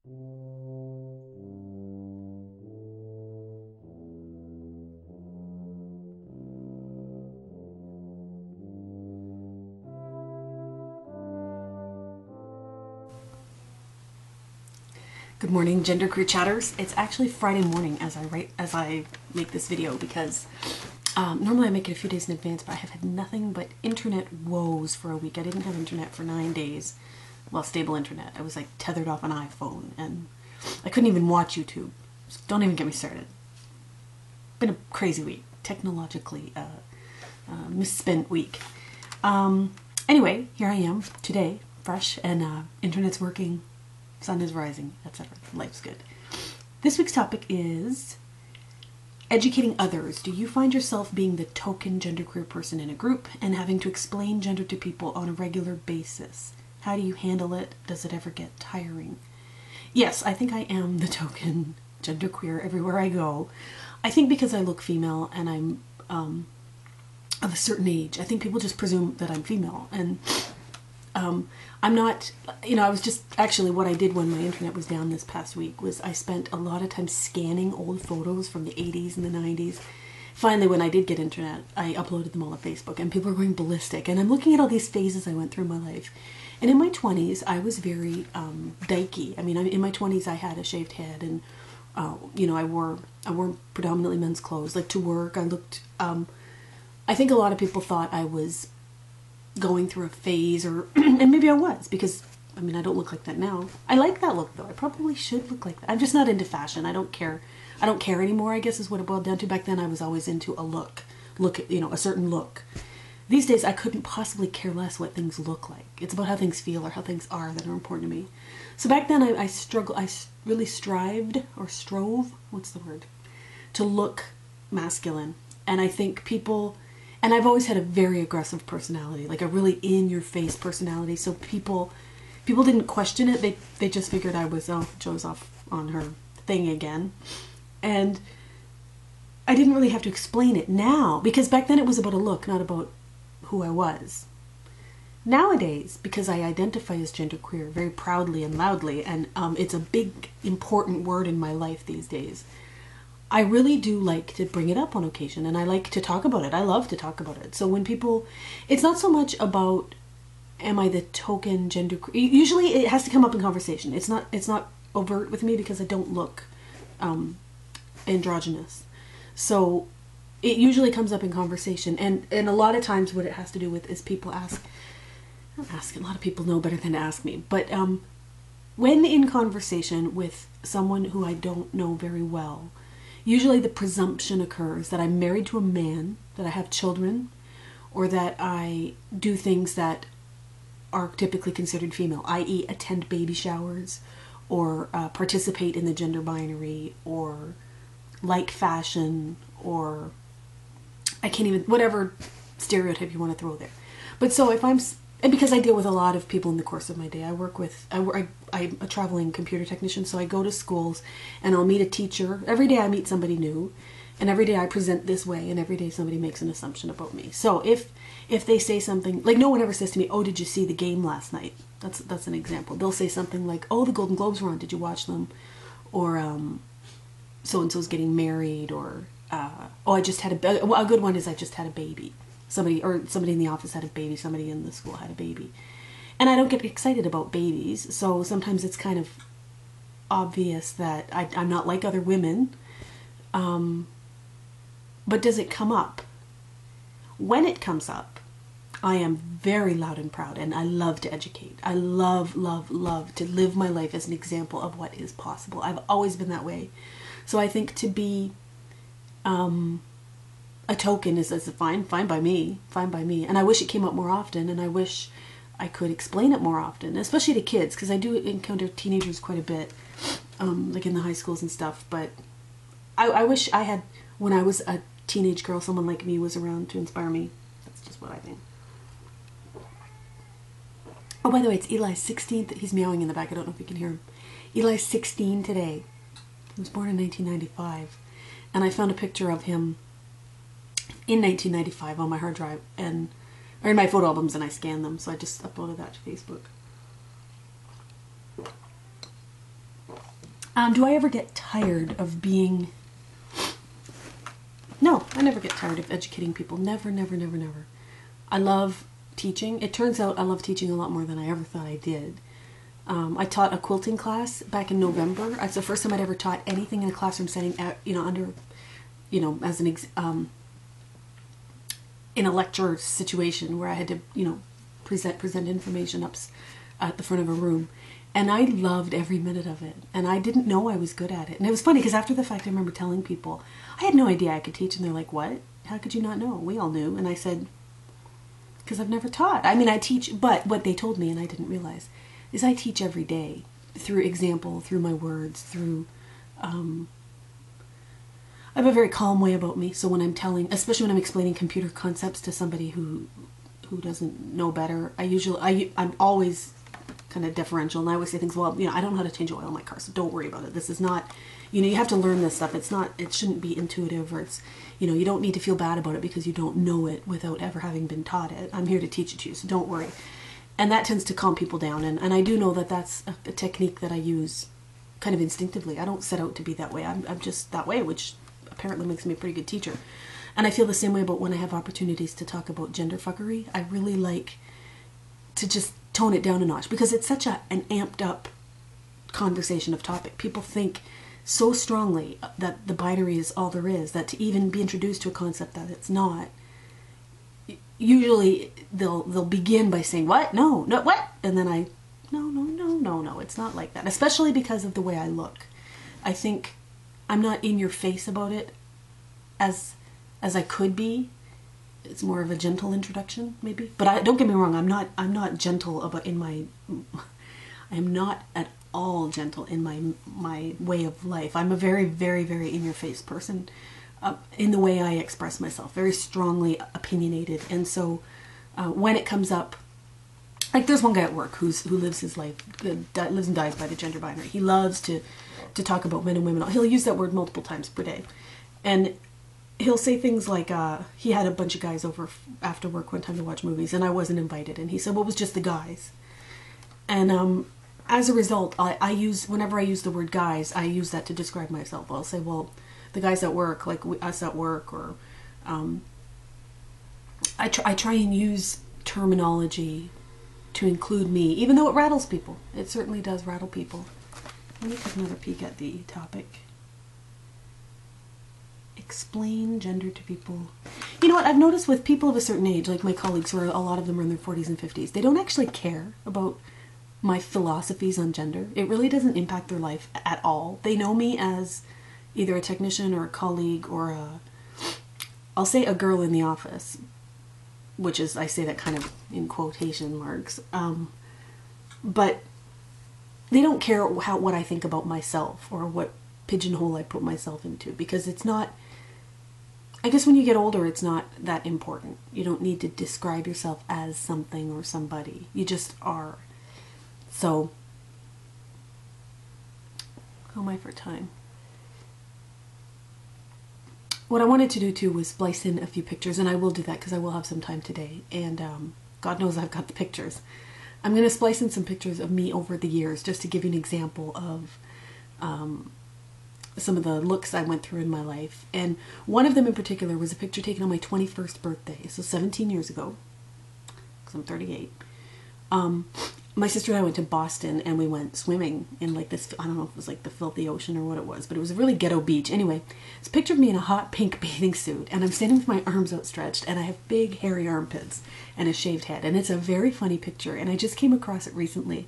Good morning, genderqueer chatters. It's actually Friday morning as I make this video because normally I make it a few days in advance, but I have had nothing but internet woes for a week. I didn't have internet for 9 days. Well, stable internet. I was like tethered off an iPhone and I couldn't even watch YouTube. So don't even get me started. Been a crazy week, technologically misspent week. Anyway, here I am today, fresh, and internet's working. Sun is rising, etc. Life's good. This week's topic is educating others. Do you find yourself being the token genderqueer person in a group and having to explain gender to people on a regular basis? How do you handle it? Does it ever get tiring? Yes, I think I am the token genderqueer everywhere I go. I think because I look female and I'm of a certain age, I think people just presume that I'm female, and I'm not, I was just, actually what I did when my internet was down this past week was I spent a lot of time scanning old photos from the 80s and the 90s. Finally, when I did get internet, I uploaded them all on Facebook, and people are going ballistic. And I'm looking at all these phases I went through in my life. And in my 20s, I was very dykey. I mean, in my 20s, I had a shaved head, and, I wore predominantly men's clothes. Like, to work, I looked, I think a lot of people thought I was going through a phase, or and maybe I was, because I mean, I don't look like that now. I like that look though. I probably should look like that. I'm just not into fashion. I don't care anymore, I guess, is what it boiled down to. Back then I was always into a look, a certain look. These days I couldn't possibly care less what things look like. It's about how things feel or how things are that are important to me. So back then I really strove, what's the word, to look masculine. And I think people, and I've always had a very aggressive personality, like a really in-your-face personality. So people didn't question it. They just figured I was, oh, Jo's off on her thing again. And I didn't really have to explain it now, because back then it was about a look, not about who I was. Nowadays, because I identify as genderqueer very proudly and loudly, and it's a big, important word in my life these days, I really do like to bring it up on occasion, and I like to talk about it. I love to talk about it. So when people, it's not so much about, am I the token gender, usually it has to come up in conversation. It's not overt with me because I don't look androgynous. So it usually comes up in conversation, and a lot of times what it has to do with is people ask, a lot of people know better than to ask me, but when in conversation with someone who I don't know very well, usually the presumption occurs that I'm married to a man, that I have children, or that I do things that are typically considered female, i.e. attend baby showers, or participate in the gender binary, or like fashion, or I can't even, whatever stereotype you want to throw there. But so if I'm, and because I deal with a lot of people in the course of my day, I'm a traveling computer technician, so I go to schools and I'll meet a teacher. Every day I meet somebody new, and every day I present this way, and every day somebody makes an assumption about me. So if they say something, like no one ever says to me, oh, did you see the game last night? That's an example. They'll say something like, oh, the Golden Globes were on, did you watch them? Or so-and-so's getting married, or oh, I just had a good one is I just had a baby. Somebody in the office had a baby, somebody in the school had a baby. And I don't get excited about babies, so sometimes it's kind of obvious that I'm not like other women. But does it come up? When it comes up, I am very loud and proud, and I love to educate. I love, love, love to live my life as an example of what is possible. I've always been that way. So I think to be a token is fine by me. And I wish it came up more often, and I wish I could explain it more often, especially to kids, because I do encounter teenagers quite a bit, like in the high schools and stuff. But I wish I had, when I was a teenage girl, someone like me was around to inspire me. That's just what I think. Oh, by the way, it's Eli's 16th. He's meowing in the back. I don't know if you can hear him. Eli's 16 today. He was born in 1995. And I found a picture of him in 1995 on my hard drive, or in my photo albums, and I scanned them. So I just uploaded that to Facebook. Do I ever get tired of being... No, I never get tired of educating people. Never, never, never, never. I love teaching. It turns out I love teaching a lot more than I ever thought I did. I taught a quilting class back in November. It's the first time I'd ever taught anything in a classroom setting, as in a lecture situation where I had to, present information up at the front of a room. And I loved every minute of it. And I didn't know I was good at it. And it was funny because after the fact, I remember telling people, I had no idea I could teach. And they're like, what? How could you not know? We all knew. And I said, because I've never taught. I mean, I teach, but what they told me, and I didn't realize, is I teach every day through example, through my words, through... I have a very calm way about me. So when I'm telling, especially when I'm explaining computer concepts to somebody who doesn't know better, I'm always kind of deferential, and I always say things, well, I don't know how to change oil in my car, so don't worry about it. This is not, you have to learn this stuff. It shouldn't be intuitive, or it's, you don't need to feel bad about it because you don't know it without ever having been taught it. I'm here to teach it to you, so don't worry. And that tends to calm people down, and I do know that that's a technique that I use kind of instinctively. I don't set out to be that way. I'm just that way, which apparently makes me a pretty good teacher. And I feel the same way about when I have opportunities to talk about gender fuckery. I really like to just tone it down a notch because it's such an amped up conversation of topic. People think so strongly that the binary is all there is, that to even be introduced to a concept that it's not, usually they'll begin by saying, what? No, what? And then no, it's not like that. Especially because of the way I look. I think I'm not in your face about it as I could be. It's more of a gentle introduction, maybe. But don't get me wrong, I'm not gentle about I am not at all gentle in my way of life. I'm a very, very, very in-your-face person in the way I express myself, very strongly opinionated. And so when it comes up, like there's one guy at work who lives his life, lives and dies by the gender binary. He loves to talk about men and women. He'll use that word multiple times per day. And he'll say things like, he had a bunch of guys over after work one time to watch movies, and I wasn't invited. And he said, well, it was just the guys. And as a result, whenever I use the word guys, I use that to describe myself. I'll say, well, the guys at work, like us at work, or I try and use terminology to include me, even though it rattles people. It certainly does rattle people. Let me take another peek at the topic. Explain gender to people. You know what, I've noticed with people of a certain age, like my colleagues, who are a lot of them are in their 40s and 50s, they don't actually care about my philosophies on gender. It really doesn't impact their life at all. They know me as either a technician or a colleague or I'll say a girl in the office, which is, I say that kind of in quotation marks, but they don't care what I think about myself or what pigeonhole I put myself into, because it's not, I guess when you get older, it's not that important. You don't need to describe yourself as something or somebody. You just are. So, how am I for time? What I wanted to do too was splice in a few pictures, and I will do that because I will have some time today, and God knows I've got the pictures. I'm going to splice in some pictures of me over the years just to give you an example of some of the looks I went through in my life. And one of them in particular was a picture taken on my 21st birthday, so 17 years ago, because I'm 38. My sister and I went to Boston, and we went swimming in like this, I don't know if it was like the filthy ocean or what it was, but it was a really ghetto beach. Anyway, it's a picture of me in a hot pink bathing suit, and I'm standing with my arms outstretched, and I have big hairy armpits and a shaved head, and it's a very funny picture, and I just came across it recently.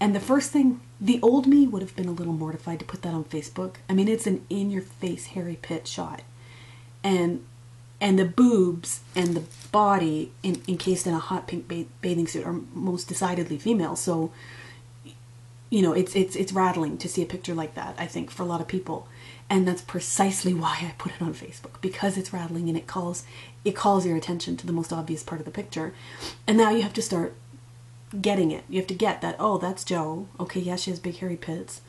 And the first thing, the old me would have been a little mortified to put that on Facebook. I mean, it's an in-your-face hairy pit shot. And the boobs and the body encased in a hot pink bathing suit are most decidedly female. So, you know, it's rattling to see a picture like that, I think, for a lot of people. And that's precisely why I put it on Facebook, because it's rattling and it calls your attention to the most obvious part of the picture. And now you have to start getting it. You have to get that, oh, that's Joe. Okay, yeah, she has big hairy pits.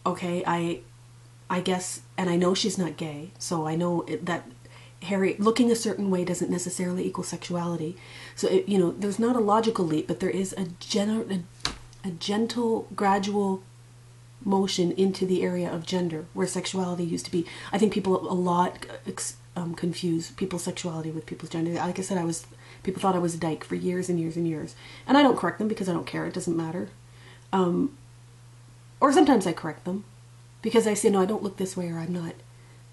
Okay, I guess, and I know she's not gay, so I know that hairy, looking a certain way doesn't necessarily equal sexuality. So, you know, there's not a logical leap, but there is a gentle, gradual motion into the area of gender, where sexuality used to be. I think people a lot confuse people's sexuality with people's gender. Like I said, people thought I was a dyke for years and years and years. And I don't correct them because I don't care. It doesn't matter. Or sometimes I correct them because I say, no, I don't look this way, or I'm not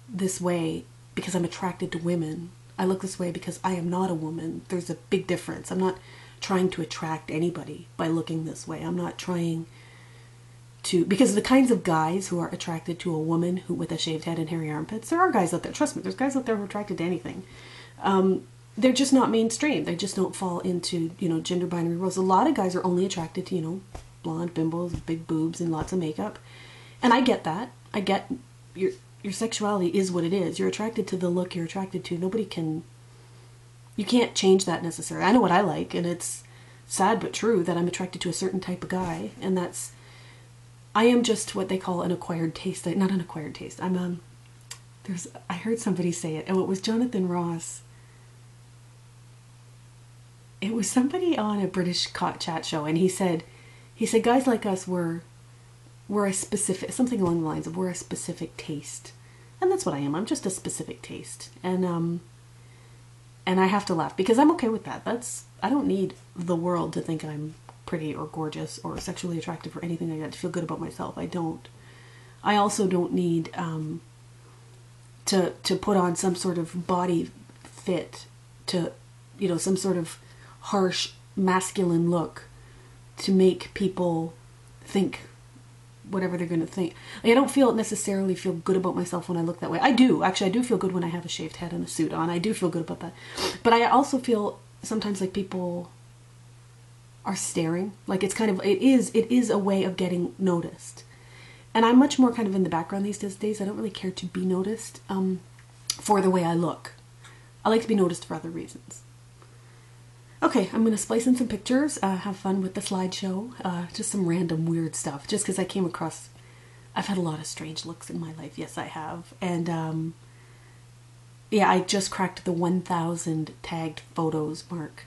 this way because I'm attracted to women. I look this way because I am not a woman. There's a big difference. I'm not trying to attract anybody by looking this way. I'm not trying to, because the kinds of guys who are attracted to a woman who with a shaved head and hairy armpits, there are guys out there, trust me, there's guys out there who are attracted to anything. They're just not mainstream. They just don't fall into, gender binary roles. A lot of guys are only attracted to, blonde bimbos, big boobs, and lots of makeup. And I get that. I get your sexuality is what it is. You're attracted to the look you're attracted to. You can't change that necessarily. I know what I like, and it's sad but true that I'm attracted to a certain type of guy, and I am just what they call an acquired taste. Not an acquired taste. I heard somebody say it, and it was Jonathan Ross. It was somebody on a British chat show, and he said guys like us were a specific, something along the lines of we're a specific taste. And that's what I am. I'm just a specific taste. And I have to laugh because I'm okay with that. I don't need the world to think I'm pretty or gorgeous or sexually attractive or anything like that to feel good about myself. I don't. I also don't need to put on some sort of body fit to, some sort of harsh masculine look to make people think whatever they're going to think. I don't necessarily feel good about myself when I look that way. I do. Actually, I do feel good when I have a shaved head and a suit on. I do feel good about that. But I also feel sometimes like people are staring. Like it is a way of getting noticed. And I'm much more kind of in the background these days. I don't really care to be noticed for the way I look. I like to be noticed for other reasons. Okay, I'm going to splice in some pictures, have fun with the slideshow, just some random weird stuff, just because I came across, I've had a lot of strange looks in my life, yes I have, and yeah, I just cracked the 1,000 tagged photos mark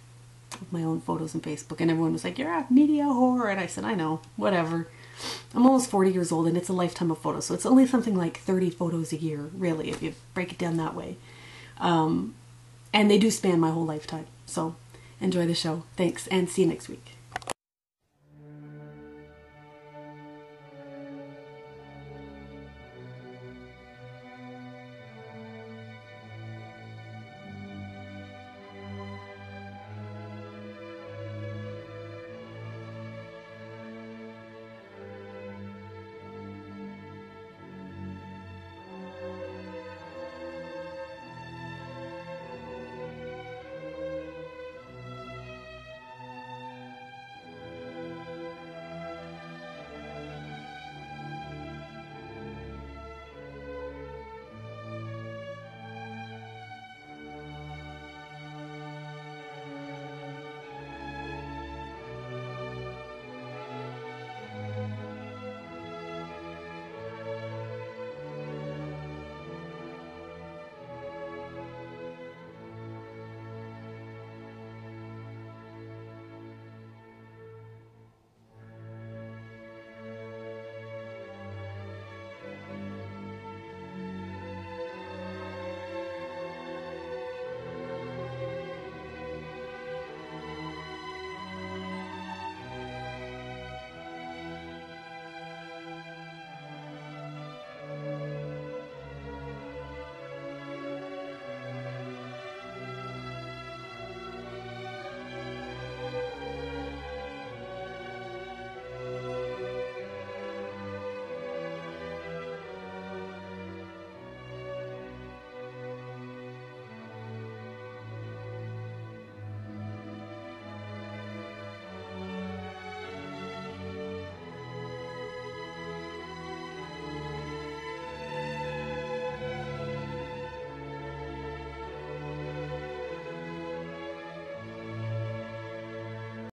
of my own photos on Facebook, and everyone was like, you're a media whore, and I said, I know, whatever. I'm almost 40 years old, and it's a lifetime of photos, so it's only something like 30 photos a year, really, if you break it down that way, and they do span my whole lifetime, so enjoy the show. Thanks, and see you next week.